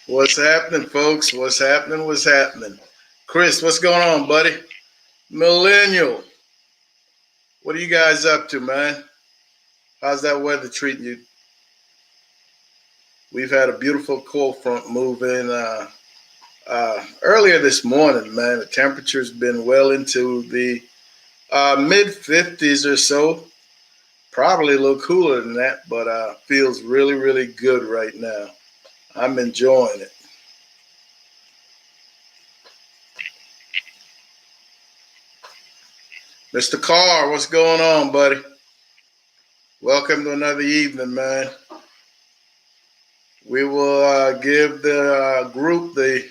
What's happening, folks? What's happening? What's happening? Chris, what's going on, buddy? Millennial, what are you guys up to, man? How's that weather treating you? We've had a beautiful cold front move in earlier this morning, man. The temperature's been well into the mid 50s or so. Probably a little cooler than that, but feels really, really good right now. I'm enjoying it. Mr. Carr, what's going on, buddy? Welcome to another evening, man. We will give the group the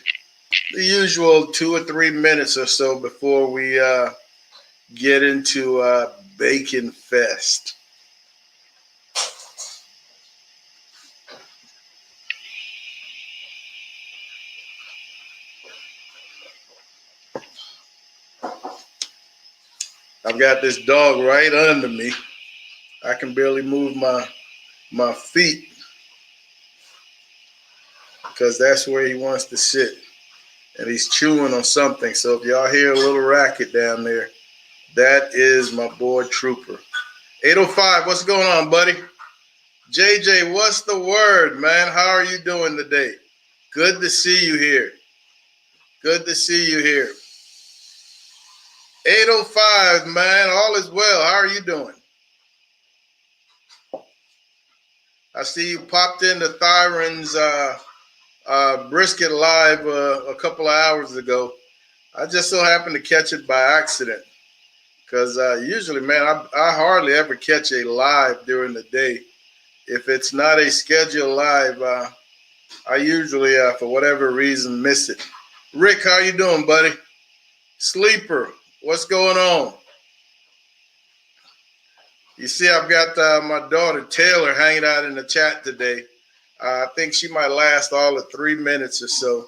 usual 2 or 3 minutes or so before we get into Bacon Fest. I've got this dog right under me. I can barely move my feet because that's where he wants to sit. And he's chewing on something. So if y'all hear a little racket down there, that is my boy Trooper. 805, what's going on, buddy? JJ, what's the word, man? How are you doing today? Good to see you here. Good to see you here. 805, man, all is well. How are you doing? I see you popped into Thyron's brisket live a couple of hours ago. I just so happened to catch it by accident because usually, man, I hardly ever catch a live during the day. If it's not a scheduled live, I usually, for whatever reason, miss it. Rick, how you doing, buddy? Sleeper, what's going on? You see, I've got my daughter Taylor hanging out in the chat today. I think she might last all of 3 minutes or so.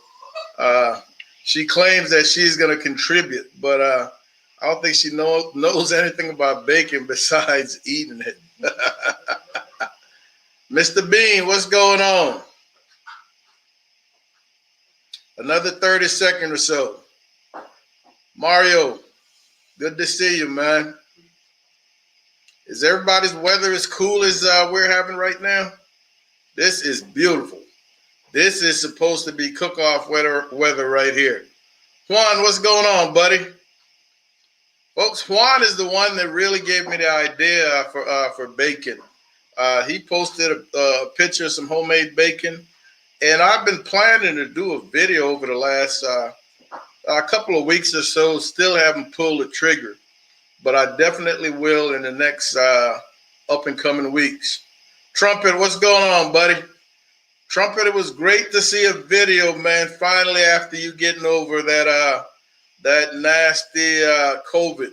She claims that she's going to contribute, but I don't think she knows anything about bacon besides eating it. Mr. Bean, what's going on? Another 30 seconds or so. Mario, good to see you, man. Is everybody's weather as cool as we're having right now? This is beautiful. This is supposed to be cook-off weather right here. Juan, what's going on, buddy? Folks, Juan is the one that really gave me the idea for bacon. He posted a picture of some homemade bacon, and I've been planning to do a video over the last a couple of weeks or so. Still haven't pulled the trigger, but I definitely will in the next up and coming weeks. Trumpet, what's going on, buddy? Trumpet, it was great to see a video, man. Finally, after you getting over that nasty COVID,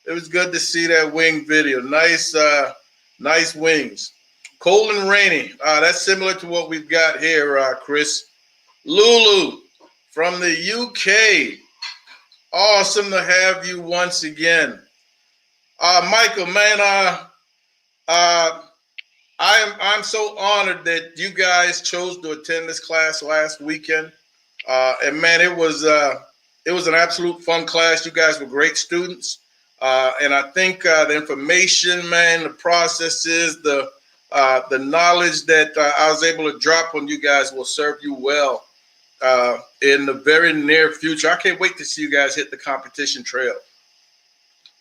it was good to see that wing video. Nice, nice wings. Cold and rainy. That's similar to what we've got here, Chris. Lulu from the UK. Awesome to have you once again. Michael, man, I'm so honored that you guys chose to attend this class last weekend. And man, it was an absolute fun class. You guys were great students. And I think the information, man, the processes, the knowledge that I was able to drop on you guys will serve you well in the very near future. I can't wait to see you guys hit the competition trail.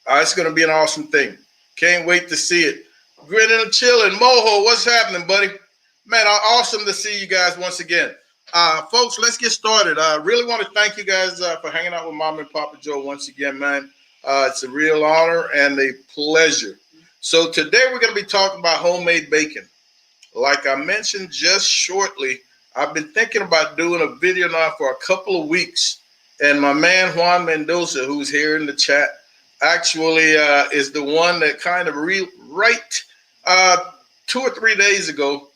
It's going to be an awesome thing. Can't wait to see it. Grinning and chilling. Moho, what's happening, buddy? Man, awesome to see you guys once again. Folks, let's get started. I really want to thank you guys for hanging out with Mom and Papa Joe once again, man. It's a real honor and a pleasure. So today we're going to be talking about homemade bacon. Like I mentioned just shortly, I've been thinking about doing a video now for a couple of weeks. And my man Juan Mendoza, who's here in the chat, actually is the one that kind of right 2 or 3 days ago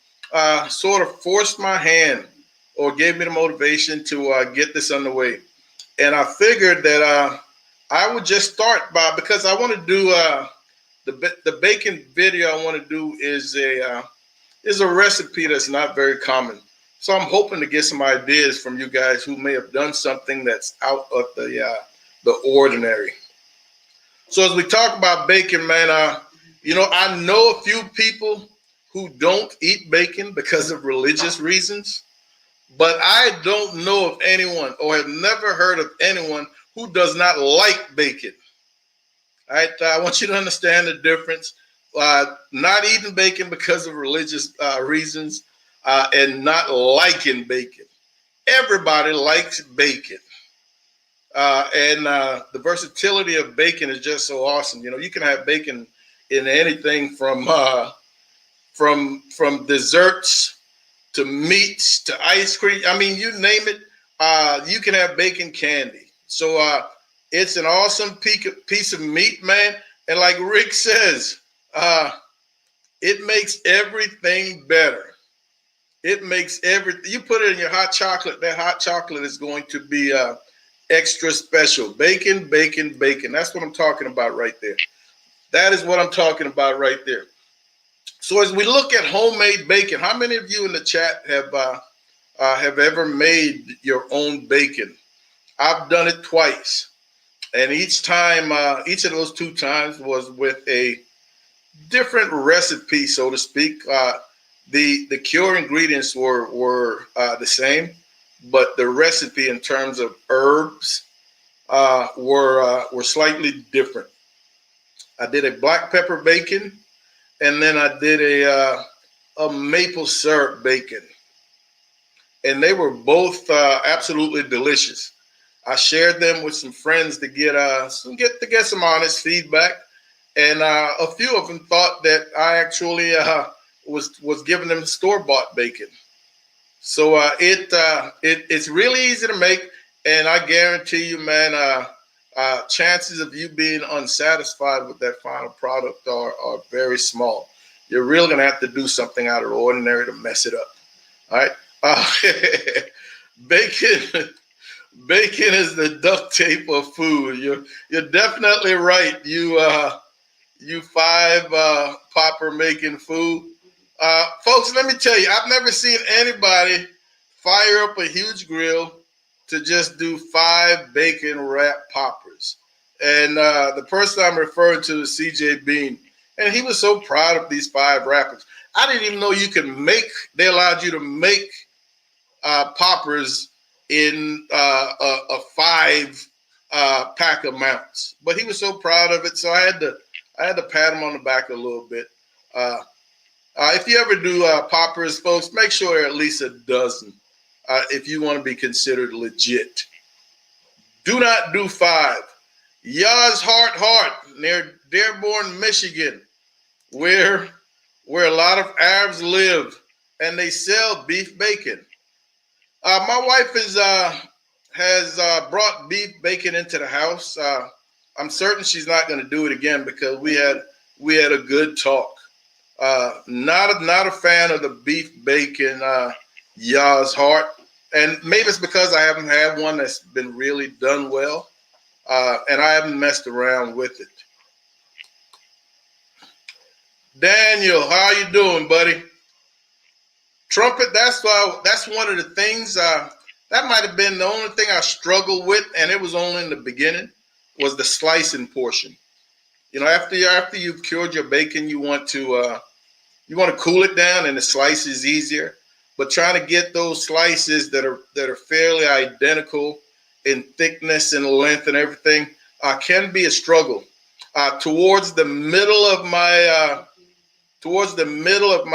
sort of forced my hand or gave me the motivation to get this underway. And I figured that I would just start by, because I want to do the bacon video I want to do is a recipe that's not very common. So I'm hoping to get some ideas from you guys who may have done something that's out of the ordinary. So as we talk about bacon, man, I know a few people who don't eat bacon because of religious reasons, but I don't know of anyone or have never heard of anyone who does not like bacon. All right, I want you to understand the difference. Not eating bacon because of religious reasons and not liking bacon. Everybody likes bacon. And the versatility of bacon is just so awesome. You can have bacon in anything from desserts to meats to ice cream. I mean, you name it, you can have bacon candy. So it's an awesome piece of meat, man. And like Rick says, it makes everything better. It makes everything. You put it in your hot chocolate. That hot chocolate is going to be extra special. Bacon, bacon, bacon. That's what I'm talking about right there. That is what I'm talking about right there. So as we look at homemade bacon, how many of you in the chat have ever made your own bacon? I've done it twice, and each time, each of those 2 times was with a different recipe, so to speak. The core ingredients were the same, but the recipe in terms of herbs were slightly different. I did a black pepper bacon, and then I did a maple syrup bacon, and they were both absolutely delicious. I shared them with some friends to get some honest feedback, and a few of them thought that I actually was giving them store-bought bacon. So it's really easy to make, and I guarantee you, man, chances of you being unsatisfied with that final product are very small. You're really gonna have to do something out of the ordinary to mess it up. All right, bacon. Bacon is the duct tape of food. You're definitely right. You 5 popper making food. Folks, let me tell you, I've never seen anybody fire up a huge grill to just do 5 bacon wrap poppers. And the person I'm referring to is CJ Bean. And he was so proud of these 5 wrappers. I didn't even know they allowed you to make poppers in a 5 pack amounts. But he was so proud of it, so I had to pat him on the back a little bit. If you ever do poppers, folks, make sure at least a dozen if you want to be considered legit. Do not do 5. Yas Hart near Dearborn, Michigan, where a lot of Arabs live, and they sell beef bacon. My wife has brought beef bacon into the house. I'm certain she's not going to do it again because we had a good talk. Not a fan of the beef bacon Yas Hart, and maybe it's because I haven't had one that's been really done well, and I haven't messed around with it. Daniel, how you doing, buddy? Trumpet. That's one of the things that might have been the only thing I struggled with, and it was only in the beginning, was the slicing portion. After you've cured your bacon, you want to cool it down, and the slice is easier. But trying to get those slices that are fairly identical in thickness and length and everything can be a struggle. Towards the middle of my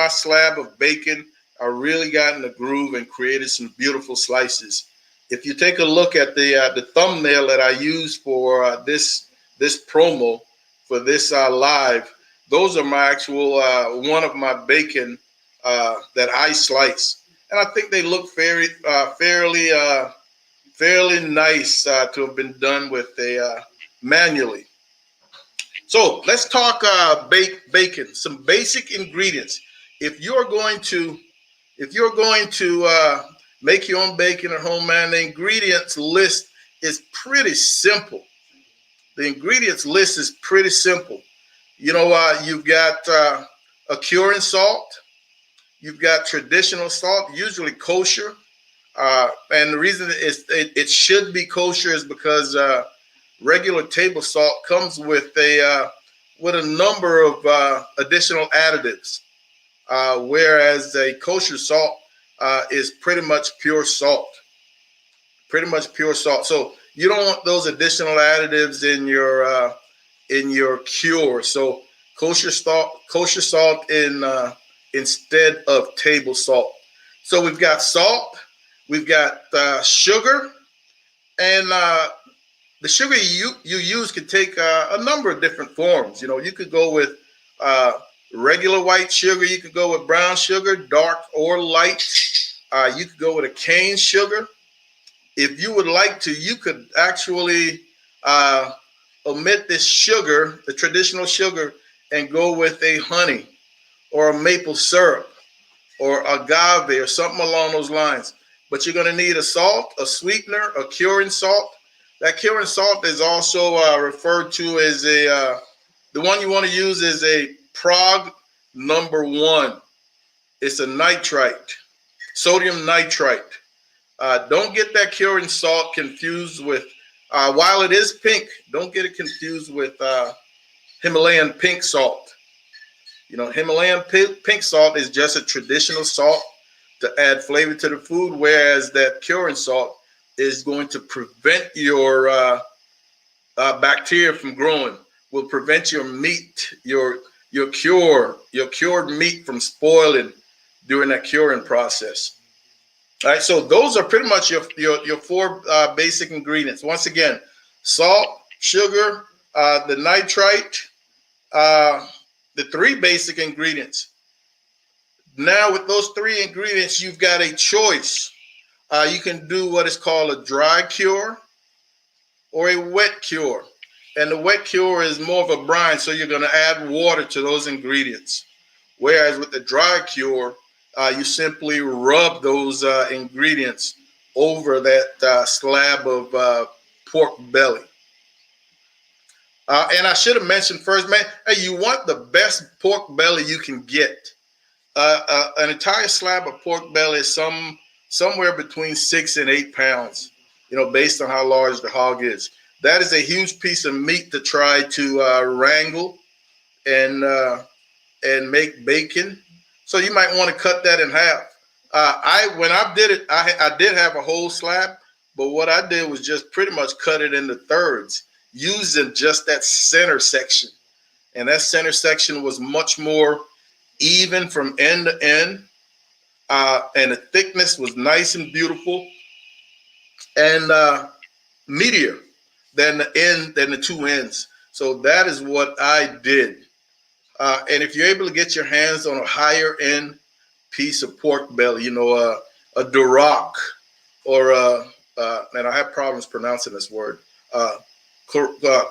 slab of bacon, I really got in the groove and created some beautiful slices. If you take a look at the thumbnail that I used for this promo for this live, those are my actual one of my bacon that I slice, and I think they look fairly nice to have been done with manually. So let's talk bacon. Some basic ingredients. If you're going to make your own bacon at home, man, the ingredients list is pretty simple. You've got a curing salt. You've got traditional salt, usually kosher. And the reason it should be kosher is because regular table salt comes with a number of additional additives, whereas a kosher salt is pretty much pure salt. Pretty much pure salt. So you don't want those additional additives in your cure. So kosher salt in instead of table salt. So we've got salt, we've got sugar, and the sugar you use can take a number of different forms. You know, you could go with regular white sugar, you could go with brown sugar, dark or light. You could go with a cane sugar. If you would like to, you could actually omit this sugar, the traditional sugar, and go with a honey or a maple syrup or agave or something along those lines. But you're going to need a salt, a sweetener, a curing salt. That curing salt is also referred to as the one you want to use is a Prague #1. It's a nitrite, sodium nitrite. Don't get that curing salt confused with, while it is pink, don't get it confused with Himalayan pink salt. You know, Himalayan pink salt is just a traditional salt to add flavor to the food, whereas that curing salt is going to prevent your bacteria from growing, will prevent your meat, your cured meat from spoiling during that curing process. All right, so those are pretty much your four basic ingredients. Once again, salt, sugar, the nitrite, the three basic ingredients. Now with those three ingredients, you've got a choice. You can do what is called a dry cure or a wet cure. And the wet cure is more of a brine, so you're going to add water to those ingredients. Whereas with the dry cure, you simply rub those ingredients over that slab of pork belly. And I should have mentioned first, man, hey, you want the best pork belly you can get. An entire slab of pork belly is somewhere between 6 and 8 pounds, you know, based on how large the hog is. That is a huge piece of meat to try to wrangle and make bacon. So you might want to cut that in half. When I did it, I did have a whole slab, but what I did was just pretty much cut it into thirds, using just that center section. And that center section was much more even from end to end. And the thickness was nice and beautiful and meatier than the two ends. So that is what I did. And if you're able to get your hands on a higher end piece of pork belly, you know, a Duroc or and I have problems pronouncing this word, Kurabuta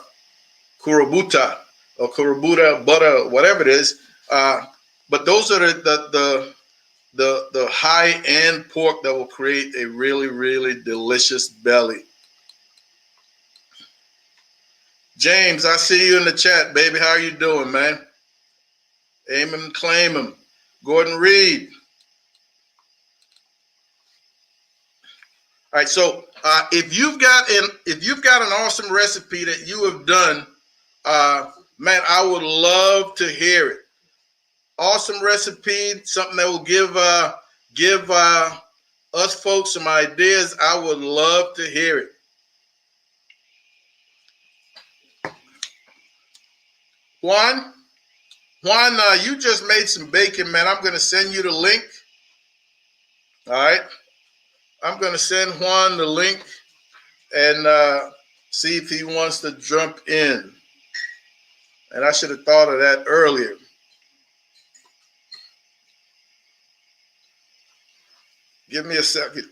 or Kurabuta butter, whatever it is. But those are the high end pork that will create a really, really delicious belly. James, I see you in the chat, baby. How are you doing, man? Aim him, claim him. Gordon Reed. All right, so if you've got an awesome recipe that you have done, man, I would love to hear it. Awesome recipe, something that will give us folks some ideas. I would love to hear it. Juan, you just made some bacon, man. I'm going to send you the link. All right. I'm going to send Juan the link and see if he wants to jump in. And I should have thought of that earlier. Give me a second.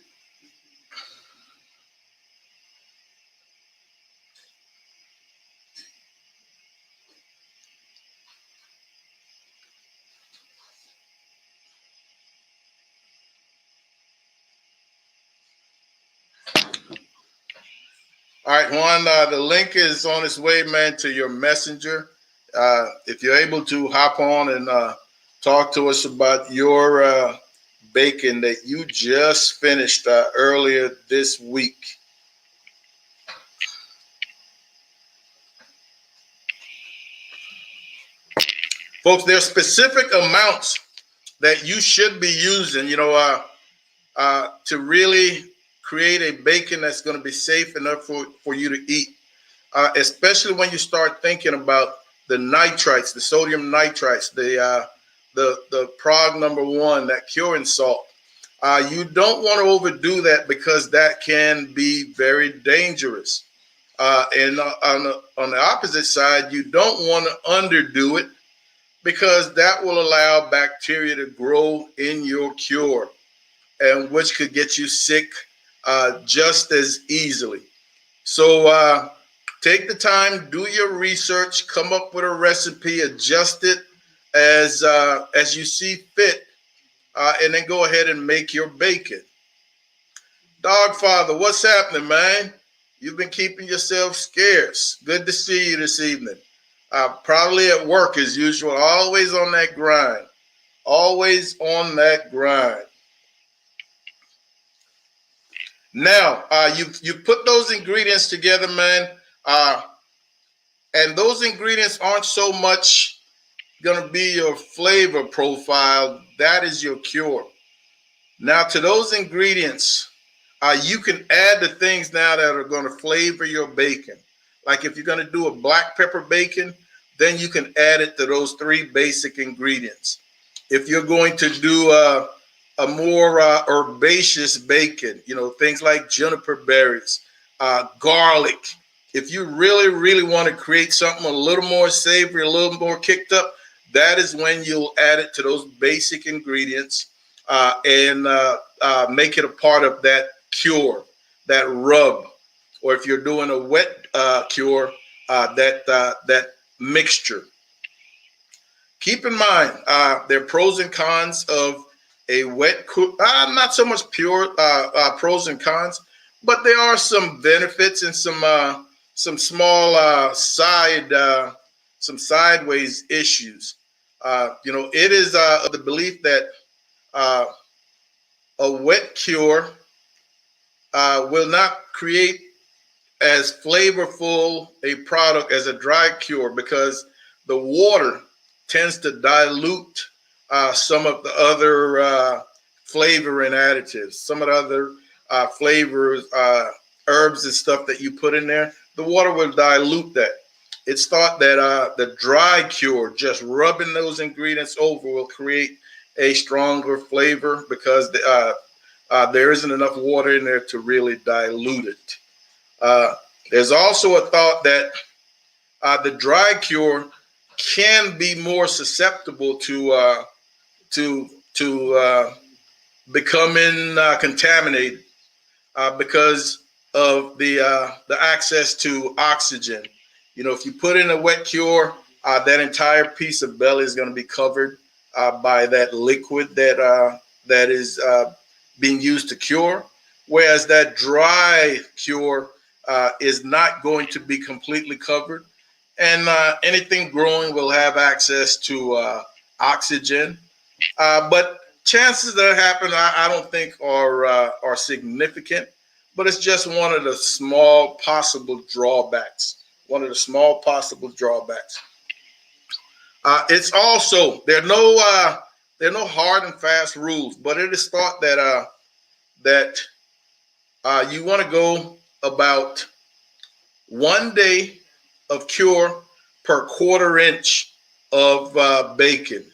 All right, Juan, the link is on its way, man, to your messenger. If you're able to hop on and talk to us about your bacon that you just finished earlier this week. Folks, there are specific amounts that you should be using, to really create a bacon that's going to be safe enough for you to eat, especially when you start thinking about the nitrites, the sodium nitrites, the prog number 1, that curing salt. You don't want to overdo that because that can be very dangerous. And on the opposite side, you don't want to underdo it because that will allow bacteria to grow in your cure, and which could get you sick just as easily. So take the time, do your research, come up with a recipe, adjust it as you see fit, and then go ahead and make your bacon. Dogfather, what's happening, man? You've been keeping yourself scarce. Good to see you this evening. Probably at work as usual, always on that grind. Always on that grind. Now, you put those ingredients together, man, and those ingredients aren't so much going to be your flavor profile. That is your cure. Now, to those ingredients, you can add the things now that are going to flavor your bacon. Like if you're going to do a black pepper bacon, then you can add it to those 3 basic ingredients. If you're going to do a more herbaceous bacon, things like juniper berries, garlic. If you really, really want to create something a little more savory, a little more kicked up, that is when you'll add it to those basic ingredients and make it a part of that cure, that rub. Or if you're doing a wet cure, that mixture. Keep in mind, there are pros and cons of a wet cook. Not so much pure pros and cons, but there are some benefits and some small some sideways issues. It is the belief that a wet cure will not create as flavorful a product as a dry cure because the water tends to dilute some of the other flavoring additives, some of the other flavors, herbs and stuff that you put in there. The water will dilute that. It's thought that the dry cure, just rubbing those ingredients over, will create a stronger flavor because there isn't enough water in there to really dilute it. There's also a thought that the dry cure can be more susceptible to becoming contaminated because of the access to oxygen. If you put in a wet cure, that entire piece of belly is going to be covered by that liquid that is being used to cure, whereas that dry cure is not going to be completely covered, and anything growing will have access to oxygen. But chances that happen, I don't think are significant. But it's just one of the small possible drawbacks. One of the small possible drawbacks. It's also there are no hard and fast rules, but it is thought that you want to go about 1 day of cure per 1/4 inch of bacon.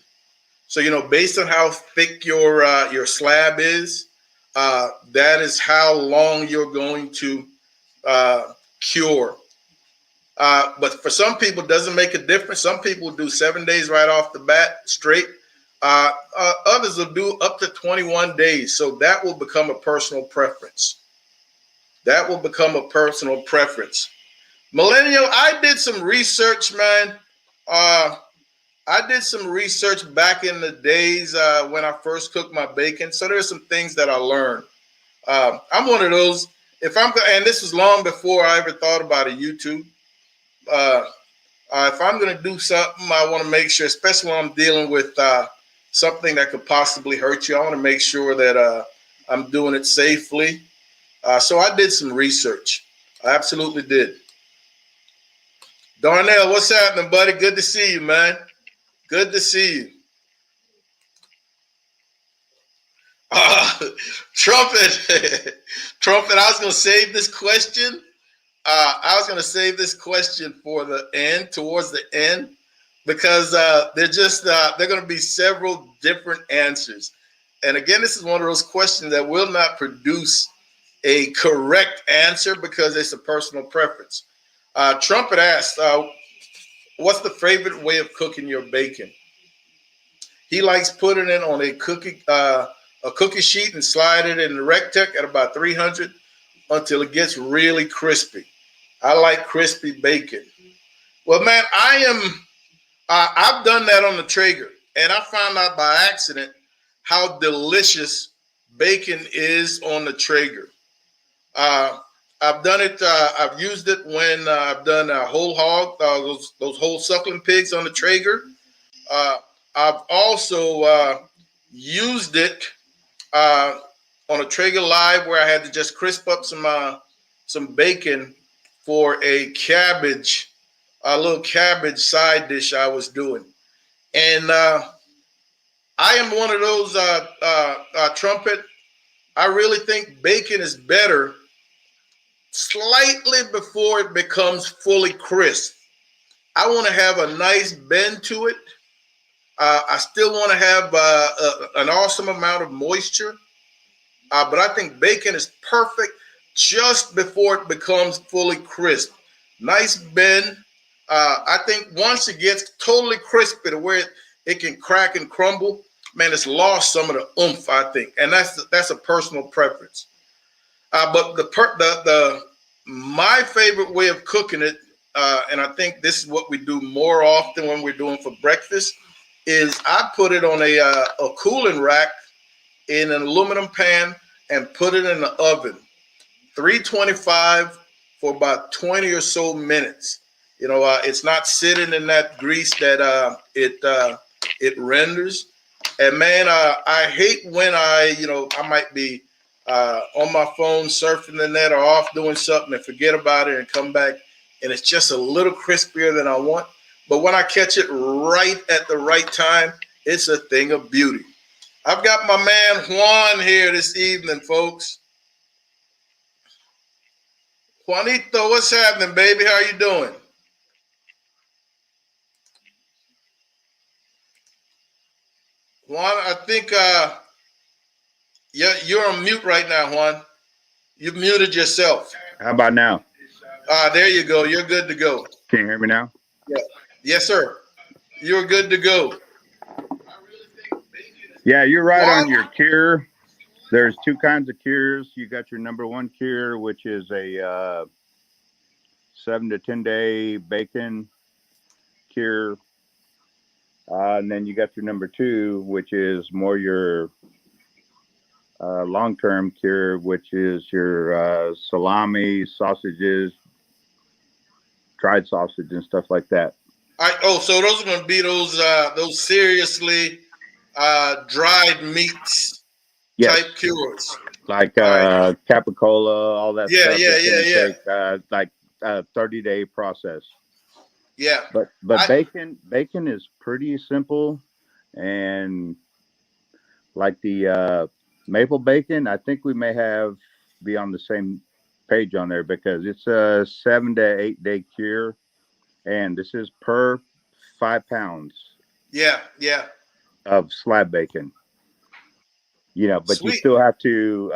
So based on how thick your slab is, that is how long you're going to cure. But for some people, it doesn't make a difference. Some people do 7 days right off the bat, straight. Others will do up to 21 days. So that will become a personal preference. That will become a personal preference. Millennial, I did some research, man. I did some research back in the days when I first cooked my bacon. So there's some things that I learned. I'm one of those, and this was long before I ever thought about a YouTube. If I'm going to do something, I want to make sure, especially when I'm dealing with something that could possibly hurt you. I want to make sure that I'm doing it safely. So I did some research. I absolutely did. Darnell, what's happening, buddy? Good to see you, man. Good to see you. Trumpet, Trumpet. I was going to save this question. For the end, towards the end, because they're going to be several different answers. And again, this is one of those questions that will not produce a correct answer because it's a personal preference. Trumpet asked, what's the favorite way of cooking your bacon? He likes putting it on a cookie sheet and slide it in the Rectech at about 300 until it gets really crispy. I like crispy bacon. Well, man, I've done that on the Traeger, and I found out by accident how delicious bacon is on the Traeger. I've done it. I've used it when I've done a whole hog, those whole suckling pigs on the Traeger. I've also used it on a Traeger Live where I had to just crisp up some bacon for a little cabbage side dish I was doing. And I am one of those Trumpet. I really think bacon is better slightly before it becomes fully crisp. I want to have a nice bend to it. I still want to have an awesome amount of moisture. But I think bacon is perfect just before it becomes fully crisp. Nice bend. I think once it gets totally crispy to where it can crack and crumble, man, it's lost some of the oomph, I think. And that's a personal preference. But my favorite way of cooking it, and I think this is what we do more often when we're doing for breakfast, is I put it on a cooling rack in an aluminum pan and put it in the oven, 325 for about 20 or so minutes. You know, it's not sitting in that grease that it renders. And man, I hate when I might be on my phone surfing the net or off doing something and forget about it and come back and it's just a little crispier than I want. But when I catch it right at the right time, it's a thing of beauty. I've got my man Juan here this evening, folks. Juanito, what's happening, baby? How you doing? Juan, I think you're on mute right now, Juan. You've muted yourself. How about now? There you go. You're good to go. Can you hear me now? Yeah. Yes, sir. You're good to go. Yeah, you're right on your cure. There's two kinds of cures. You got your number one cure, which is a 7 to 10 day bacon cure. And then you got your number two, which is more your long-term cure, which is your salami, sausages, dried sausage, and stuff like that. So those are going to be those seriously dried meats type cures, like capicola, all that stuff. Yeah. Take, like a 30-day process. Yeah, but bacon is pretty simple, and like the maple bacon, I think we may be on the same page on there because it's a 7 to 8 day cure, and this is per 5 pounds. Yeah. Of slab bacon. You know, but Sweet. You still have to.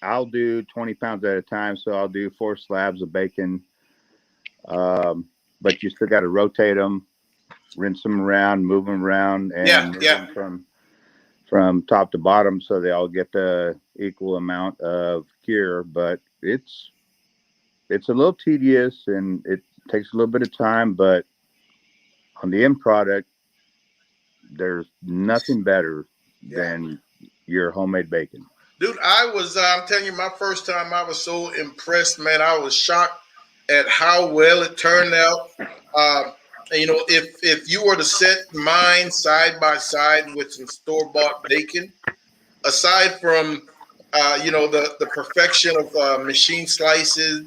I'll do 20 pounds at a time, so I'll do 4 slabs of bacon. But you still got to rotate them, rinse them around, move them around, and move them from top to bottom so they all get the equal amount of cure. But it's a little tedious and it takes a little bit of time. But on the end product, there's nothing better than your homemade bacon. Dude, I'm telling you, my first time I was so impressed, man. I was shocked at how well it turned out. if you were to set mine side by side with some store-bought bacon, aside from the perfection of machine slices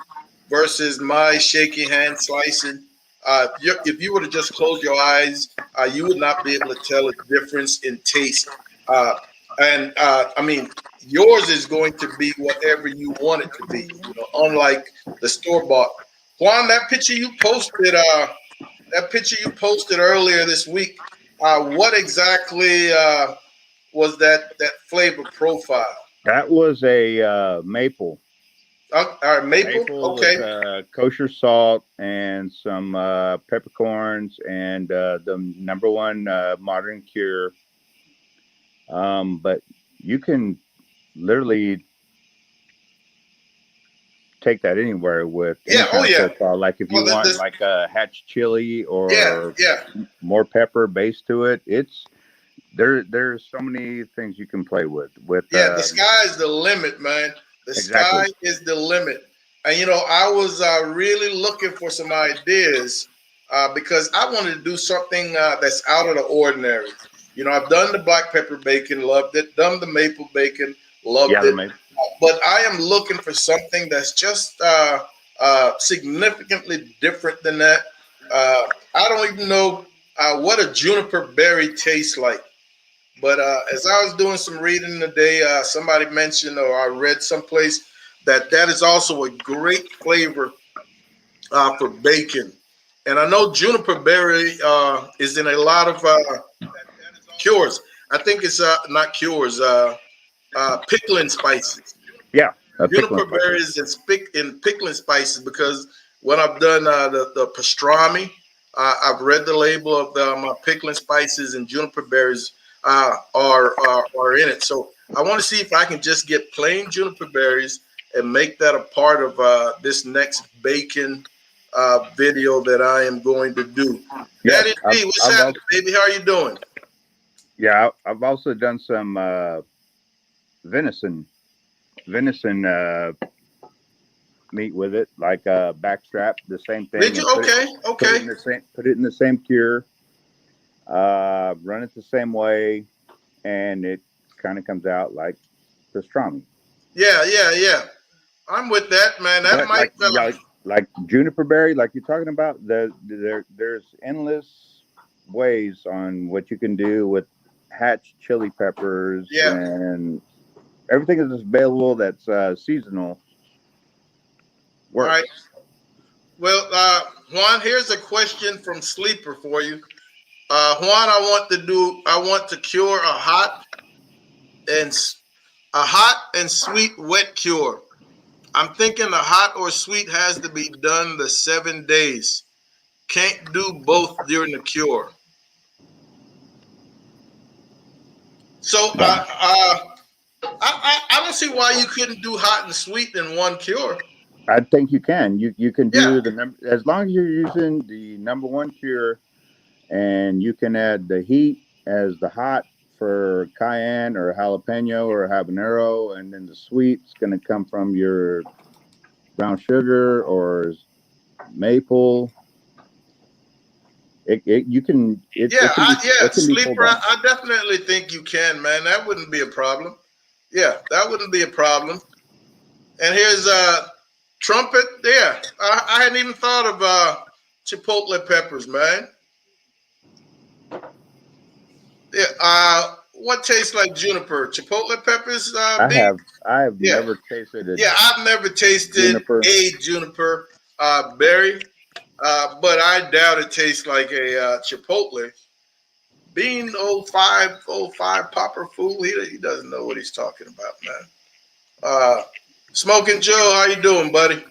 versus my shaky hand slicing, if you were to just close your eyes, you would not be able to tell a difference in taste. And I mean, yours is going to be whatever you want it to be. Unlike the store bought. Juan, that picture you posted earlier this week. What exactly was that flavor profile? That was a maple. All right, maple. Okay. With kosher salt and some peppercorns and the number one modern cure. But you can literally take that anywhere with any kind of profile. Like if you want like a hatch chili or more pepper base to it, there's so many things you can play with. The sky is the limit, man. The sky is the limit. And I was really looking for some ideas because I wanted to do something that's out of the ordinary. I've done the black pepper bacon, loved it. Done the maple bacon, loved it. But I am looking for something that's just significantly different than that. I don't even know what a juniper berry tastes like. But as I was doing some reading today, somebody mentioned, or I read someplace, that is also a great flavor for bacon. And I know juniper berry is in a lot of cures. I think it's not cures, pickling spices. Yeah. Juniper berries in pickling spices, because when I've done the pastrami, I've read the label of my pickling spices, and juniper berries are in it. So I want to see if I can just get plain juniper berries and make that a part of this next bacon video that I am going to do. Yeah, Daddy D, what's happening, baby? How are you doing? Yeah, I've also done some venison meat with it, like backstrap, the same thing. Did you? Okay. Put it in the same cure. Run it the same way, and it kind of comes out like pastrami. Yeah. I'm with that, man. That might like juniper berry, like you're talking about. There's endless ways on what you can do with hatch chili peppers and everything is available that's seasonal. Works. All right. Well, Juan, here's a question from Sleeper for you. Juan, I want to cure a hot and sweet wet cure. I'm thinking the hot or sweet has to be done the 7 days. Can't do both during the cure. So I don't see why you couldn't do hot and sweet in one cure. I think you can. You can do as long as you're using the number one cure, and you can add the heat as the hot for cayenne or jalapeno or habanero, and then the sweet's going to come from your brown sugar or maple. Sleeper. I definitely think you can, man. That wouldn't be a problem. Yeah, that wouldn't be a problem. And here's trumpet. Yeah, I hadn't even thought of chipotle peppers, man. Yeah. What tastes like juniper? Chipotle peppers? I have never tasted it. Yeah, I've never tasted a juniper berry, but I doubt it tastes like a chipotle. Being 05 Popper fool, he doesn't know what he's talking about, man. Smoking Joe, how you doing, buddy?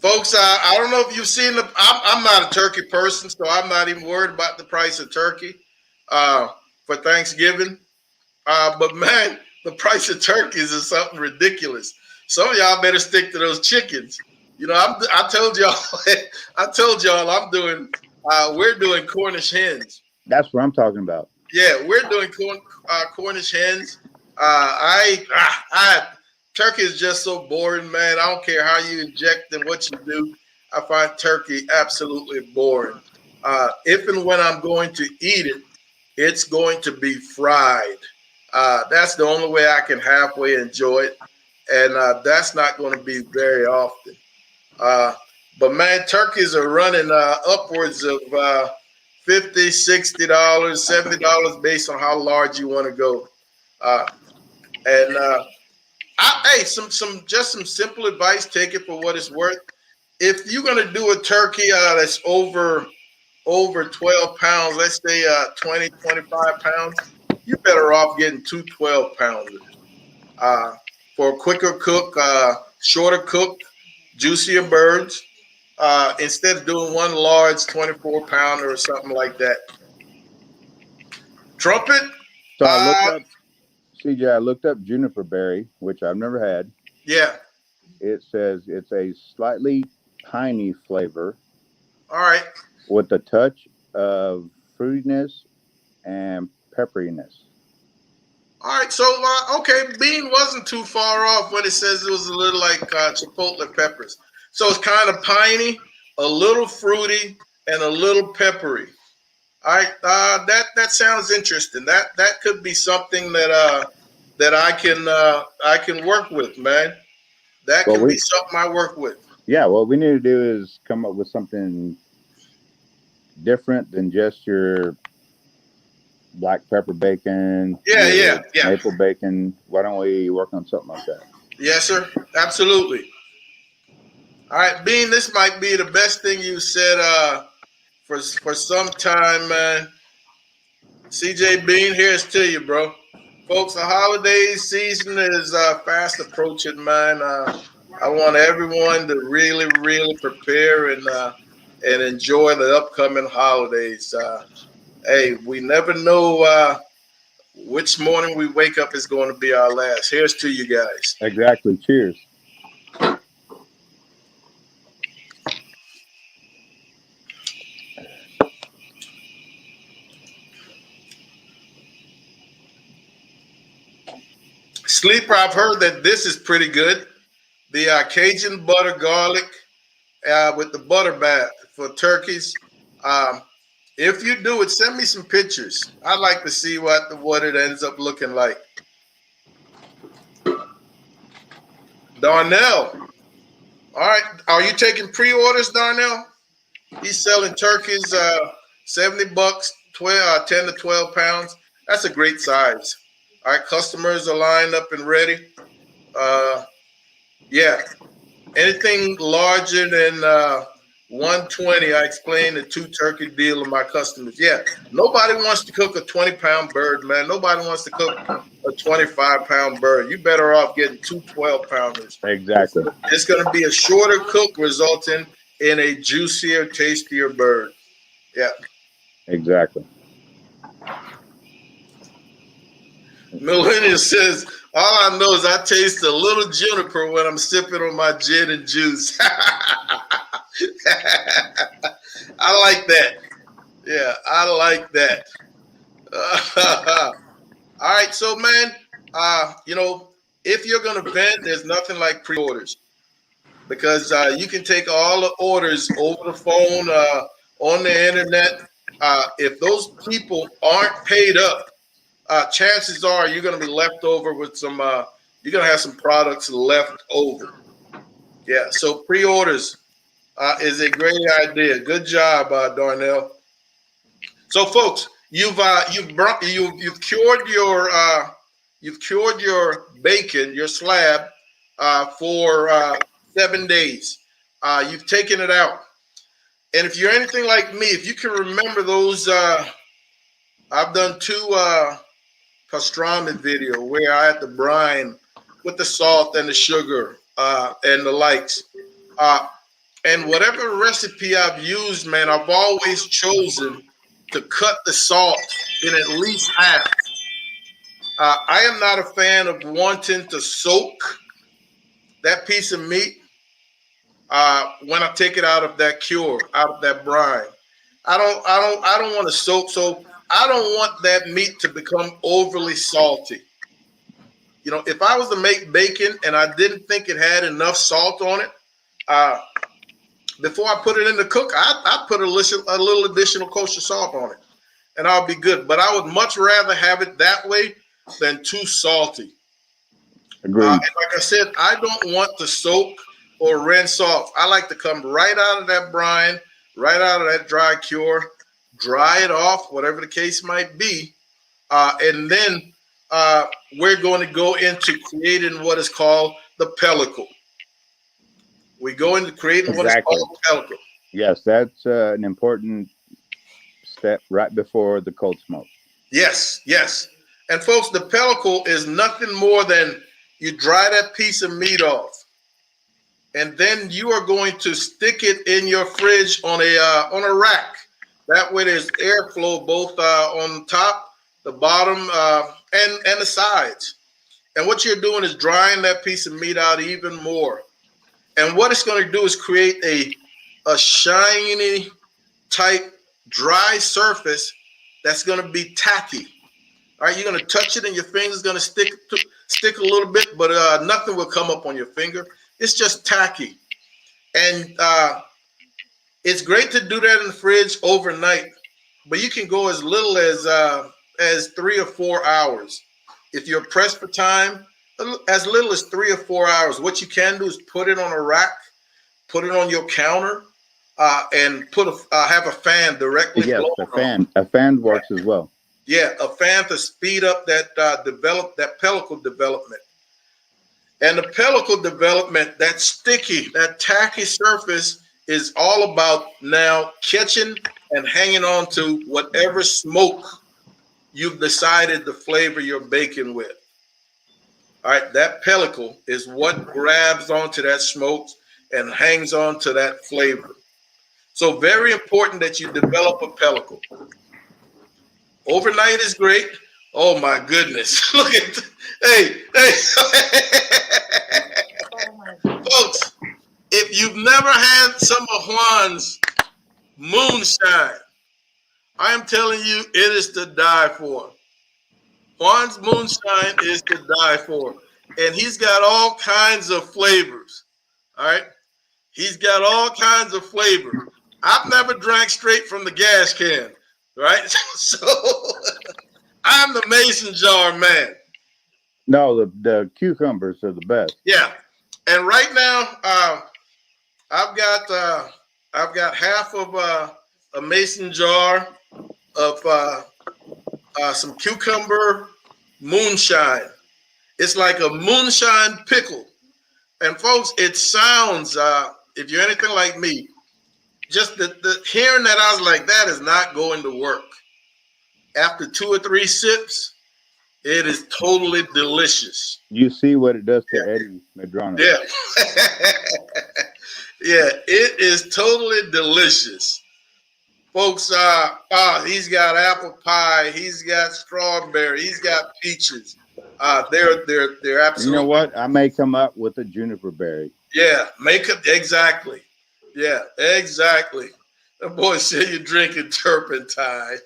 Folks, I don't know if you've seen I'm not a turkey person, so I'm not even worried about the price of turkey for Thanksgiving. But man, the price of turkeys is something ridiculous. Some of y'all better stick to those chickens. I told y'all I'm doing. We're doing Cornish hens. That's what I'm talking about. Yeah, we're doing Cornish hens. Turkey is just so boring, man. I don't care how you inject and what you do. I find turkey absolutely boring. If and when I'm going to eat it, it's going to be fried. That's the only way I can halfway enjoy it, and that's not going to be very often. Uh, but man, turkeys are running upwards of $50, $60, $70 based on how large you want to go. Uh, and hey, some simple advice. Take it for what it's worth. If you're gonna do a turkey that's over 12 pounds, let's say 20, 25 pounds, you're better off getting two 12-pounders for a quicker cook, shorter cook, juicier birds. Instead of doing one large 24-pounder or something like that. Trumpet. So I looked up, CJ. I looked up juniper berry, which I've never had. Yeah. It says it's a slightly piney flavor. All right. With a touch of fruitiness and pepperiness. All right. So, okay, bean wasn't too far off when it says it was a little like chipotle peppers. So it's kind of piney, a little fruity, and a little peppery. All right. That sounds interesting. That could be something that I can work with, man. That can be something I work with. Yeah, what we need to do is come up with something different than just your black pepper bacon. Yeah. Maple bacon. Why don't we work on something like that? Yes, sir. Absolutely. All right, Bean, this might be the best thing you said for some time, man. CJ Bean, here's to you, bro. Folks, the holiday season is fast approaching, man. I want everyone to really, really prepare and enjoy the upcoming holidays. Hey, we never know which morning we wake up is going to be our last. Here's to you guys. Exactly. Cheers. Sleeper, I've heard that this is pretty good. The Cajun butter garlic with the butter bath for turkeys. If you do it, send me some pictures. I'd like to see what it ends up looking like. Darnell. All right. Are you taking pre-orders, Darnell? He's selling turkeys, $70, 10 to 12 pounds. That's a great size. All right. Customers are lined up and ready. Yeah. Anything larger than 120, I explained the two turkey deal to my customers. Yeah. Nobody wants to cook a 20-pound bird, man. Nobody wants to cook a 25-pound bird. You better off getting two 12-pounders. Exactly. It's going to be a shorter cook, resulting in a juicier, tastier bird. Yeah. Exactly. Millennial says, all I know is I taste a little juniper when I'm sipping on my gin and juice. I like that. Yeah, I like that. All right, so man, if you're gonna vend, there's nothing like pre-orders because you can take all the orders over the phone, on the internet. If those people aren't paid up, chances are you're going to be left over with some. You're going to have some products left over. Yeah, so pre-orders is a great idea. Good job, Darnell. So, folks, you've cured your bacon, your slab, for 7 days. You've taken it out, and if you're anything like me, if you can remember those, I've done two pastrami video where I had the brine with the salt and the sugar and the likes. And whatever recipe I've used, man, I've always chosen to cut the salt in at least half. I am not a fan of wanting to soak that piece of meat when I take it out of that cure, out of that brine. I don't want to soak, so I don't want that meat to become overly salty. You know, if I was to make bacon and I didn't think it had enough salt on it, before I put it in the cook, I put a little additional kosher salt on it, and I'll be good. But I would much rather have it that way than too salty. Agreed. And like I said, I don't want to soak or rinse off. I like to come right out of that brine, right out of that dry cure, dry it off, whatever the case might be, and then we're going to go into creating what is called the pellicle. We go into creating what is called the pellicle. Yes, that's an important step right before the cold smoke. Yes, yes. And folks, the pellicle is nothing more than you dry that piece of meat off, and then you are going to stick it in your fridge on a rack. That way, there's airflow both on top, the bottom, and the sides. And what you're doing is drying that piece of meat out even more. And what it's going to do is create a shiny type dry surface that's going to be tacky. All right, you're going to touch it and your finger's going to stick a little bit, but nothing will come up on your finger. It's just tacky. And it's great to do that in the fridge overnight, but you can go as little as 3 or 4 hours. If you're pressed for time, as little as 3 or 4 hours. What you can do is put it on a rack, put it on your counter, and have a fan directly. Yes, a fan works as well. Yeah, a fan to speed up that pellicle development. And the pellicle development, that sticky, that tacky surface is all about now catching and hanging on to whatever smoke you've decided to flavor your bacon with. All right, that pellicle is what grabs onto that smoke and hangs on to that flavor. So very important that you develop a pellicle. Overnight is great. Oh my goodness. Look at hey. Folks, if you've never had some of Juan's moonshine, I am telling you, it is to die for. Juan's moonshine is to die for. And he's got all kinds of flavors. All right. He's got all kinds of flavors. I've never drank straight from the gas can. Right. So I'm the mason jar man. No, the cucumbers are the best. Yeah. And right now, I've got half of a mason jar of some cucumber moonshine. It's like a moonshine pickle. And folks, it sounds, if you're anything like me, just the hearing that, I was like, that is not going to work. After 2 or 3 sips, it is totally delicious. You see what it does to Eddie Medrano. Yeah. Yeah, it is totally delicious. Folks, he's got apple pie, he's got strawberry, he's got peaches. They're absolutely. You know what? I may come up with a juniper berry. Yeah, make it exactly. Yeah, exactly. The boy said you're drinking turpentine.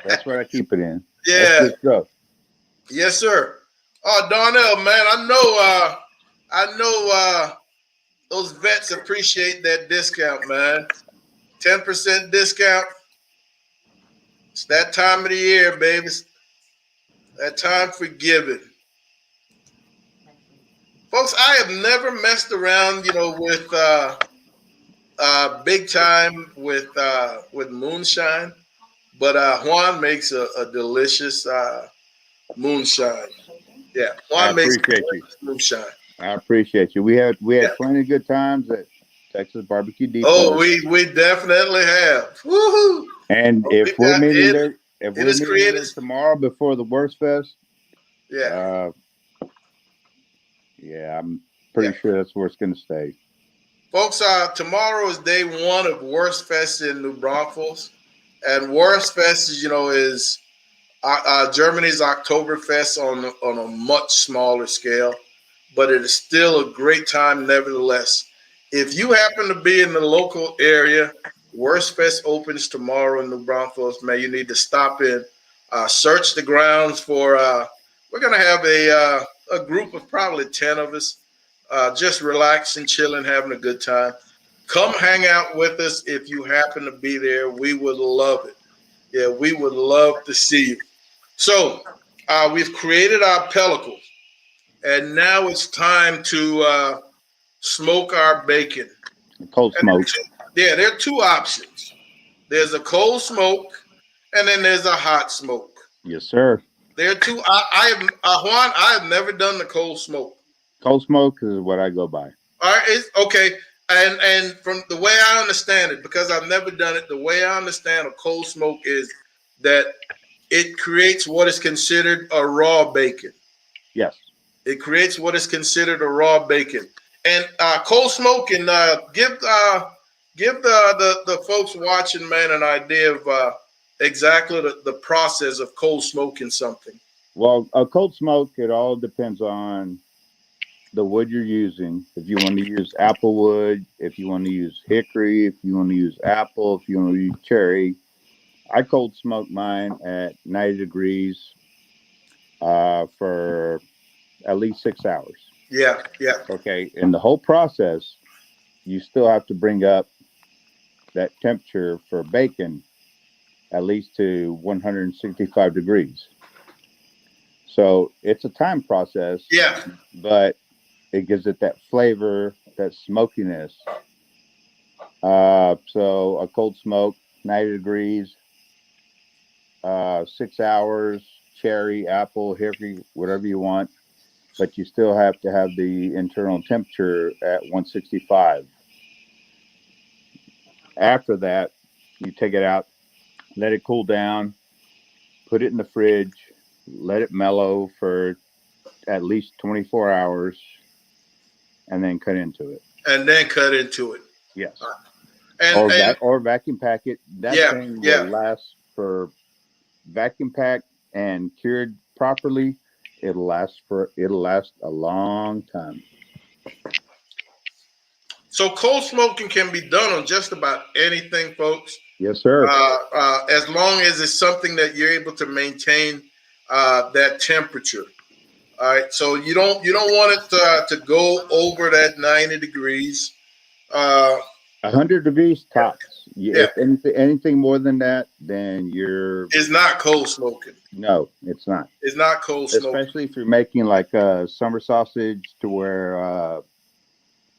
That's where I keep it in. Yeah. Yes, sir. Oh, Darnell, man, I know those vets appreciate that discount, man. 10% discount. It's that time of the year, baby. It's that time for giving. Folks, I have never messed around, with big time with moonshine, but Juan makes a delicious moonshine. Yeah, Juan makes a delicious moonshine. I appreciate you. We had plenty of good times at Texas Barbecue Depot. Oh, we definitely have. Woohoo! And if we're meeting there tomorrow before the Worst Fest, I'm pretty sure that's where it's going to stay. Folks, tomorrow is day 1 of Worst Fest in New Braunfels, and Worst Fest is Germany's Oktoberfest on a much smaller scale, but it is still a great time nevertheless. If you happen to be in the local area, Worst Fest opens tomorrow in New Braunfels. Man, you need to stop in. search the grounds for. We're gonna have a group of probably 10 of us, just relaxing, chilling, having a good time. Come hang out with us if you happen to be there. We would love it. Yeah, we would love to see you. So we've created our pellicles, and now it's time to smoke our bacon. Cold smoke. Yeah, there are two options. There's a cold smoke, and then there's a hot smoke. Yes, sir. There are two. I have Juan. I have never done the cold smoke. Cold smoke is what I go by. All right, it's okay. And from the way I understand it, because I've never done it, the way I understand a cold smoke is that it creates what is considered a raw bacon. Yes. It creates what is considered a raw bacon. And cold smoke, and give the folks watching, man, an idea of exactly the process of cold smoking something. Well, a cold smoke, it all depends on the wood you're using. If you want to use apple wood, if you want to use hickory, if you want to use apple, if you want to use cherry. I cold smoke mine at 90 degrees for at least 6 hours. Yeah, yeah. Okay. In the whole process, you still have to bring up that temperature for bacon at least to 165 degrees. So it's a time process. Yeah. But it gives it that flavor, that smokiness. So a cold smoke, 90 degrees, 6 hours, cherry, apple, hickory, whatever you want. But you still have to have the internal temperature at 165. After that, you take it out, let it cool down, put it in the fridge, let it mellow for at least 24 hours, and then cut into it. Yes. Or vacuum pack it. That thing will last for vacuum packed and cured properly. It'll last a long time. So cold smoking can be done on just about anything, folks. Yes, sir. As long as it's something that you're able to maintain that temperature. All right. So you don't want it to go over that 90 degrees. 100 degrees tops. Yeah. If anything more than that, then it's not cold smoking. No, it's not. It's not cold smoking. Especially if you're making like a summer sausage to where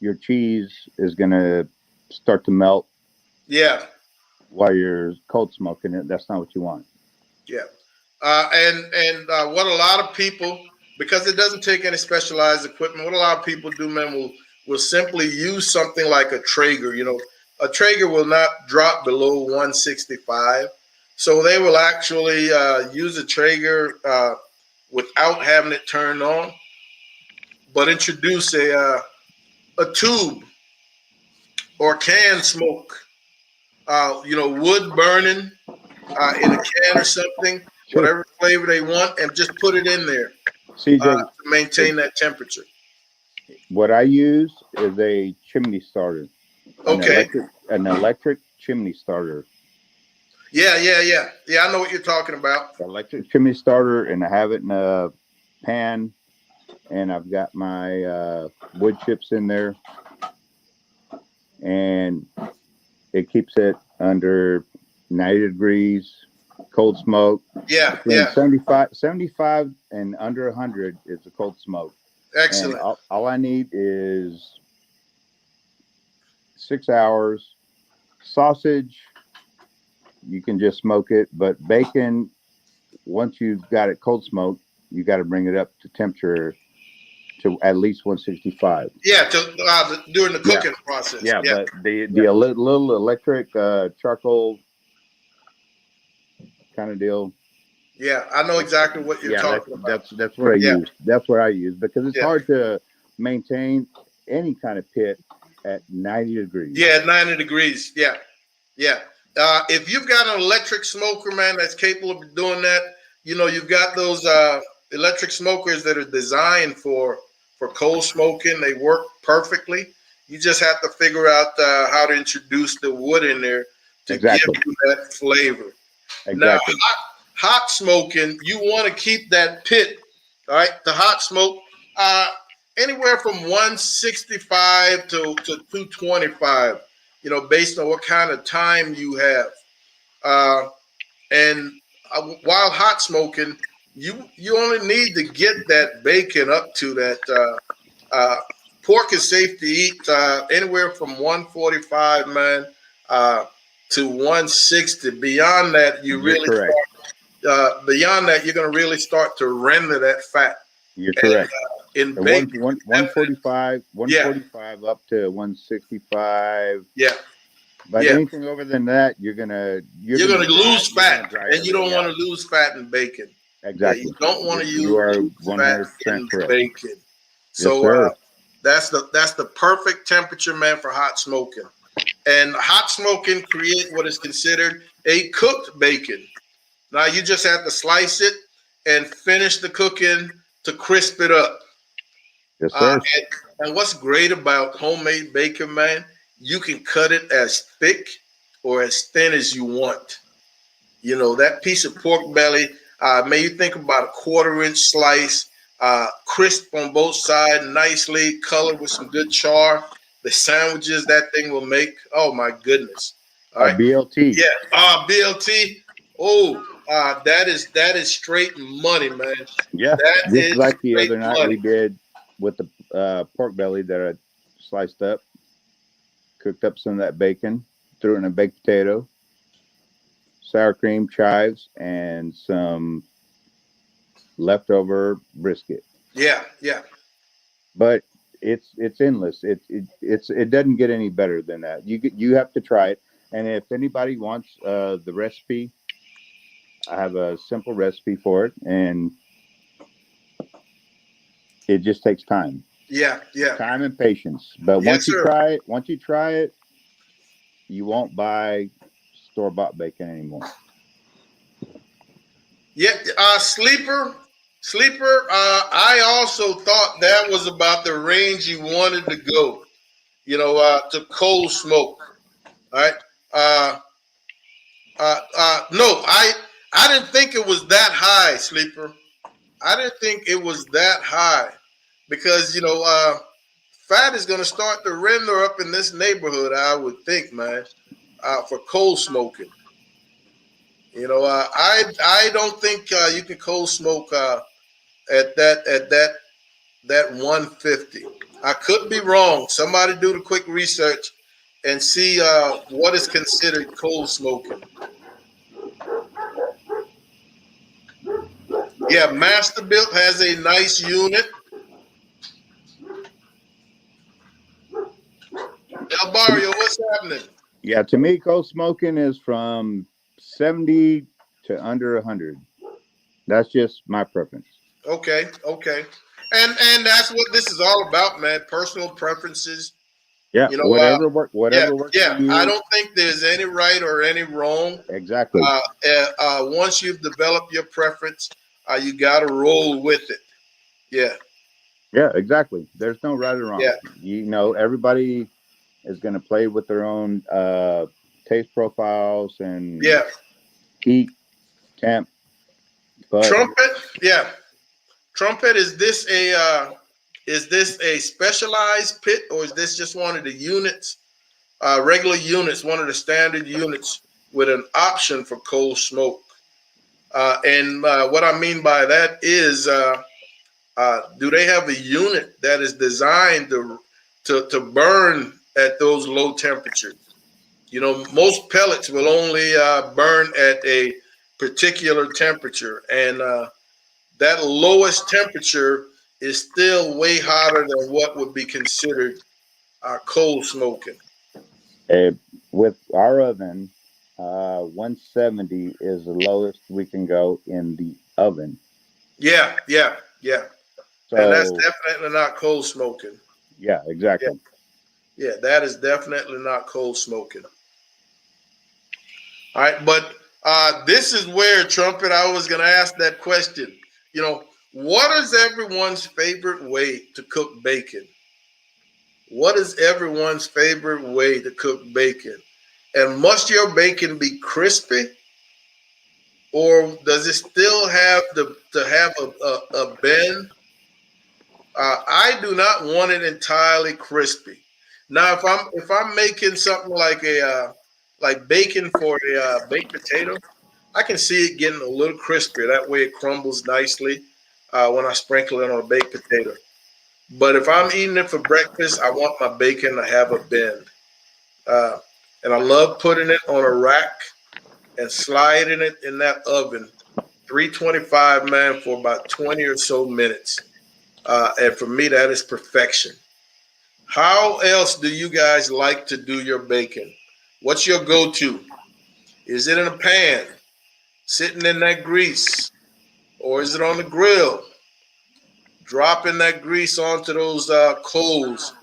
your cheese is going to start to melt. Yeah. While you're cold smoking it, that's not what you want. Yeah. And what a lot of people, because it doesn't take any specialized equipment, what a lot of people do, man, will simply use something like a Traeger. You know, a Traeger will not drop below 165. So they will actually use a Traeger without having it turned on, but introduce a tube or can smoke, wood burning in a can or something, whatever flavor they want, and just put it in there to maintain that temperature. What I use is a chimney starter. An electric chimney starter. Yeah. I know what you're talking about. Electric chimney starter, and I have it in a pan, and I've got my wood chips in there, and it keeps it under 90 degrees, cold smoke. Yeah. 75 and under 100 is a cold smoke. Excellent. And all I need is 6 hours. Sausage, you can just smoke it, but bacon, once you've got it cold smoked, you got to bring it up to temperature to at least 165. Yeah, during the cooking process. Yeah, but the little electric charcoal kind of deal. Yeah, I know exactly what you're talking about. That's what I use. That's what I use because it's hard to maintain any kind of pit at 90 degrees. Yeah, 90 degrees. Yeah. If you've got an electric smoker, man, that's capable of doing that, you've got those electric smokers that are designed for cold smoking. They work perfectly. You just have to figure out how to introduce the wood in there to give you that flavor. Exactly. hot smoking, you want to keep that pit, all right, the hot smoke, anywhere from 165 to 225, based on what kind of time you have. Uh, and while hot smoking, you only need to get that bacon up to that. Pork is safe to eat anywhere from 145, man, to 160. Beyond that, You're correct. beyond that, you're going to really start to render that fat. You're correct. In The bacon, 145 up to 165. Yeah. But anything over than that, you're gonna lose fat, and you don't want to to lose fat in bacon. Exactly. Yeah, you don't want to use You are fat 100% in correct. bacon. Yes, So sir. that's the perfect temperature, man, for hot smoking. And hot smoking create what is considered a cooked bacon. Now you just have to slice it and finish the cooking to crisp it up. Yes, sir. And what's great about homemade bacon, man, you can cut it as thick or as thin as you want. That piece of pork belly, you think about a 1/4 inch slice, crisp on both sides, nicely colored with some good char. The sandwiches that thing will make, oh my goodness. All right. BLT. Yeah. BLT. Oh, that is straight money, man. Yeah. That Just is like the other straight night money. we did with the pork belly that I sliced up, cooked up some of that bacon, threw it in a baked potato, sour cream, chives, and some leftover brisket. Yeah. But it's endless. It doesn't get any better than that. You have to try it. And if anybody wants the recipe, I have a simple recipe for it, and it just takes time. Yeah. Time and patience. But Yes, sir. once you try it, you won't buy store-bought bacon anymore. Yeah, sleeper. I also thought that was about the range you wanted to go. To cold smoke. All right. No, I didn't think it was that high, sleeper. I didn't think it was that high because fat is going to start to render up in this neighborhood. I would think, man, for cold smoking. I don't think you can cold smoke at that 150. I could be wrong. Somebody do the quick research and see what is considered cold smoking. Yeah, Masterbuilt has a nice unit. El Barrio, what's happening? Yeah, to me, cold smoking is from 70 to under 100. That's just my preference. Okay. And that's what this is all about, man. Personal preferences. Yeah, whatever works for I you. don't think there's any right or any wrong. Exactly. Once you've developed your preference, you got to roll with it. Yeah. Yeah, exactly. There's no right or wrong. Yeah. Everybody is going to play with their own taste profiles and heat, temp. But Trumpet, is this a specialized pit, or is this just one of the units, regular units, one of the standard units with an option for cold smoke? And what I mean by that is, do they have a unit that is designed to burn at those low temperatures? Most pellets will only burn at a particular temperature, and that lowest temperature is still way hotter than what would be considered cold smoking. With our oven, 170 is the lowest we can go in the oven. Yeah. So, and that's definitely not cold smoking. Yeah, exactly. Yeah, that is definitely not cold smoking. All right, but this is where, Trumpet, I was going to ask that question. What is everyone's favorite way to cook bacon? What is everyone's favorite way to cook bacon? And must your bacon be crispy? or does it still have to have a bend? I do not want it entirely crispy. Now, if I'm making something like a like bacon for a baked potato, I can see it getting a little crispier. That way, it crumbles nicely when I sprinkle it on a baked potato. But if I'm eating it for breakfast, I want my bacon to have a bend. Uh, and I love putting it on a rack and sliding it in that oven, 325, man, for about 20 or so minutes. And for me, that is perfection. How else do you guys like to do your bacon? What's your go-to? Is it in a pan, sitting in that grease, or is it on the grill, dropping that grease onto those coals?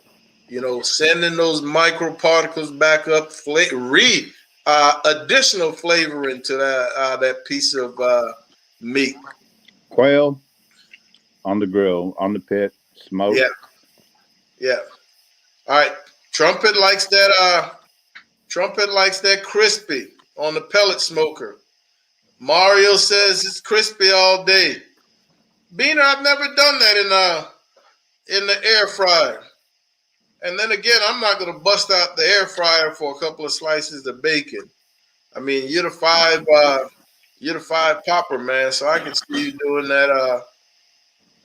Sending those microparticles back up, additional flavoring to that piece of meat. Quail on the grill, on the pit, smoke. Yeah, yeah. All right. Trumpet likes that. Trumpet likes that crispy on the pellet smoker. Mario says it's crispy all day. Beaner, I've never done that in the air fryer. And then again, I'm not going to bust out the air fryer for a couple of slices of bacon. I mean, you're the five popper, man. So I can see you doing that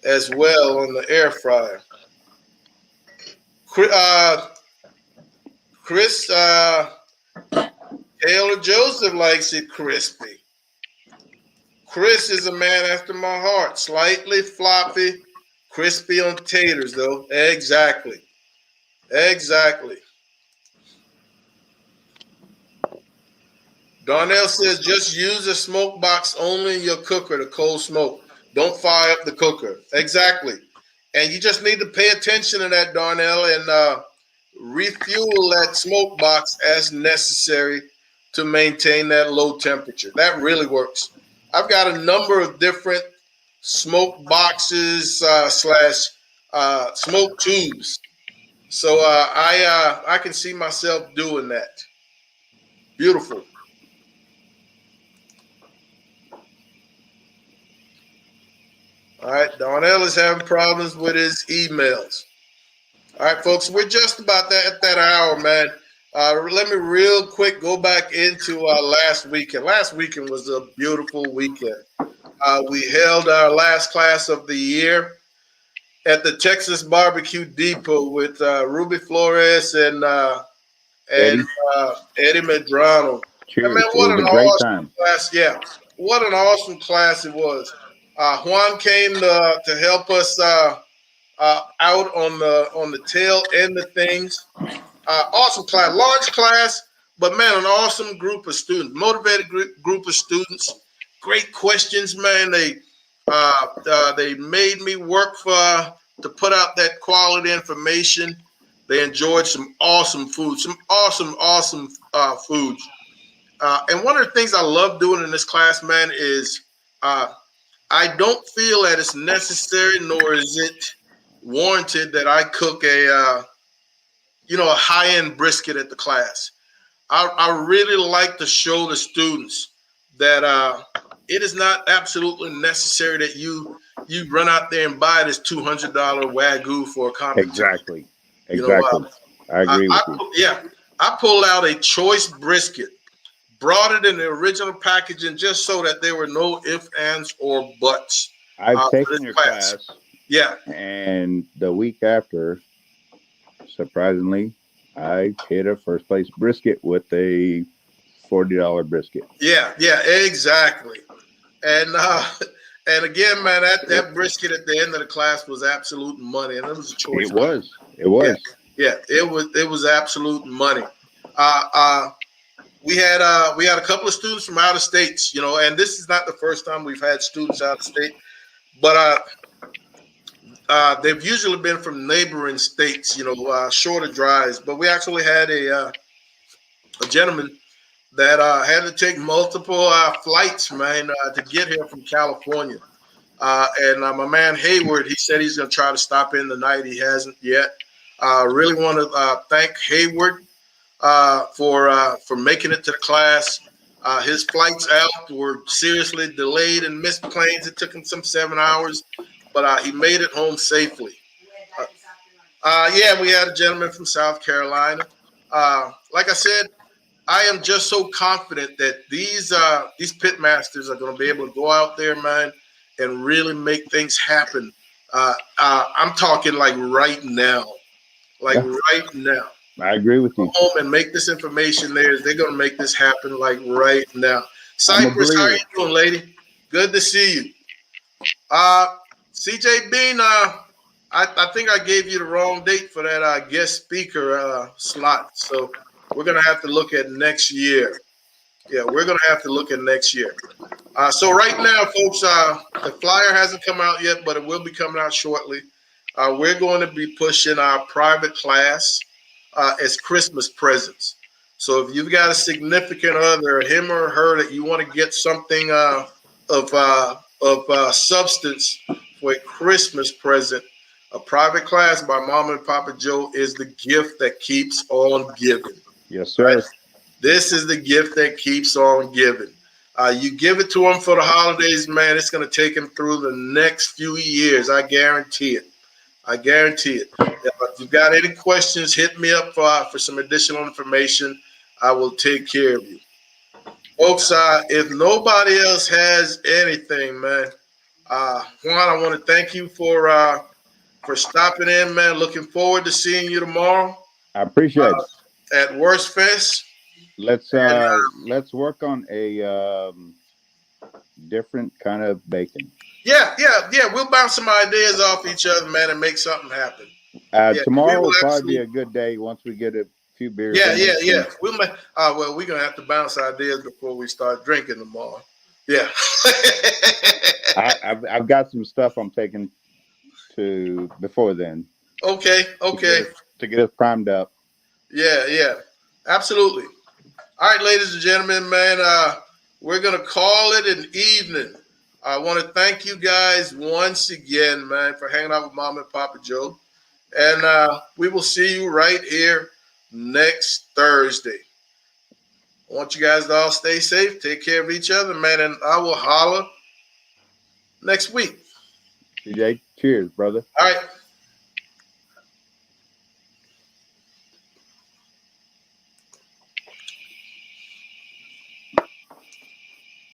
as well on the air fryer. Chris Taylor Joseph likes it crispy. Chris is a man after my heart. Slightly floppy, crispy on taters, though. Exactly. Darnell says just use a smoke box only in your cooker to cold smoke. Don't fire up the cooker. Exactly. And you just need to pay attention to that, Darnell, and refuel that smoke box as necessary to maintain that low temperature. That really works. I've got a number of different smoke boxes slash smoke tubes. So I can see myself doing that. Beautiful. All right, Darnell is having problems with his emails. All right, folks, we're just about at that hour, man. Let me real quick go back into last weekend. Last weekend was a beautiful weekend. We held our last class of the year at the Texas Barbecue Depot with Ruby Flores and Eddie Medrano. Cheers. Man, what it was an a great awesome time. class! Yeah, what an awesome class it was. Juan came to help us out on the tail end of things. Awesome class, large class, but man, an awesome group of students, motivated group of students. Great questions, man. They made me work to put out that quality information. They enjoyed some awesome food, some awesome foods. And one of the things I love doing in this class, man, is I don't feel that it's necessary, nor is it warranted that I cook a high-end brisket at the class. I really like to show the students that it is not absolutely necessary that you run out there and buy this $200 Wagyu for a competition. Exactly. I agree with you. Yeah, I pulled out a choice brisket, brought it in the original packaging just so that there were no ifs, ands, or buts. I've taken your class. Yeah. And the week after, surprisingly, I hit a first place brisket with a $40 brisket. Yeah, exactly. And again, man, that brisket at the end of the class was absolute money, and it was a choice. It was. Yeah, it was absolute money. We had a couple of students from out of states, and this is not the first time we've had students out of state, but they've usually been from neighboring states, shorter drives. But we actually had a gentleman that had to take multiple flights, man, to get here from California. And my man Hayward, he said he's going to try to stop in tonight. He hasn't yet. Really want to thank Hayward for making it to the class. His flights out were seriously delayed and missed planes. It took him some 7 hours, but he made it home safely. Yeah, we had a gentleman from South Carolina. Like I said, I am just so confident that these pit masters are going to be able to go out there, man, and really make things happen. I'm talking like right now, like Yeah, right now. I agree with Go you. home and make this information theirs. They're going to make this happen like right now. I'm a Cypress, how believer. you doing, lady? Good to see you. CJ Bean, I think I gave you the wrong date for that guest speaker slot. So we're going to have to look at next year. Yeah, we're going to have to look at next year. So right now, folks, the flyer hasn't come out yet, but it will be coming out shortly. We're going to be pushing our private class as Christmas presents. So if you've got a significant other, him or her, that you want to get something of substance for a Christmas present, a private class by Mama and Papa Joe is the gift that keeps on giving. Yes, sir. Right? This is the gift that keeps on giving. You give it to them for the holidays, man. It's going to take them through the next few years. I guarantee it. I guarantee it. If you've got any questions, hit me up for some additional information. I will take care of you. Folks, if nobody else has anything, man, Juan, I want to thank you for stopping in, man. Looking forward to seeing you tomorrow I appreciate it. At Worst Fest. Let's And, let's work on a different kind of bacon. yeah. We'll bounce some ideas off each other, man, and make something happen. Tomorrow will probably be a good day once we get a few beers. Yeah. Well, we're gonna have to bounce ideas before we start drinking tomorrow. Yeah. I've got some stuff I'm taking to before then. Okay. To get us primed up. Yeah. Absolutely. All right, ladies and gentlemen, man, we're going to call it an evening. I want to thank you guys once again, man, for hanging out with Mom and Papa Joe. And we will see you right here next Thursday. I want you guys to all stay safe, take care of each other, man, and I will holler next week. CJ, cheers, brother. All right.